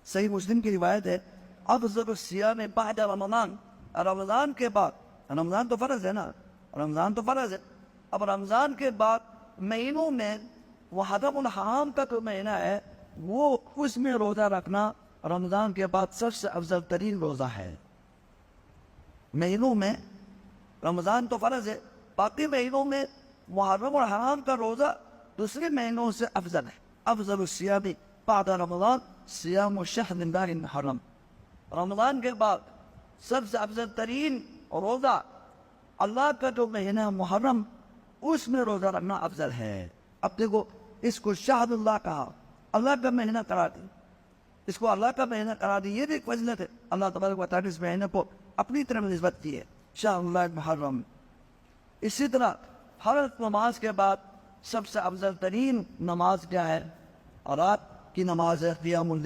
صحیح مسلم کی روایت ہے افضل الصیام بعد رمضان، رمضان کے بعد، رمضان تو فرض ہے نا، رمضان تو فرض ہے، اب رمضان کے بعد مہینوں میں محرم الحرام کا جو مہینہ ہے وہ اس میں روزہ رکھنا رمضان کے بعد سب سے افضل ترین روزہ ہے۔ مہینوں میں رمضان تو فرض ہے، باقی مہینوں میں محرم الحرام کا روزہ دوسرے مہینوں سے افضل ہے۔ افضل الصیام بعد رمضان صیام شہر اللہ المحرم، رمضان کے بعد سب سے افضل ترین روزہ اللہ کا جو مہینہ محرم اس میں روزہ رکھنا افضل ہے۔ اب دیکھو اس کو شہر اللہ کہا، اللہ کا مہینہ قرار دی، اس کو اللہ کا مہینہ قرار دی، یہ بھی ایک فضیلت ہے۔ اللہ تبارک و تعالیٰ اس مہینے کو اپنی طرف نسبت کی ہے، شہر اللہ المحرم۔ اسی طرح ہر نماز کے بعد سب سے افضل ترین نماز کیا ہے؟ رات کی نماز ہے، قیام اللیل۔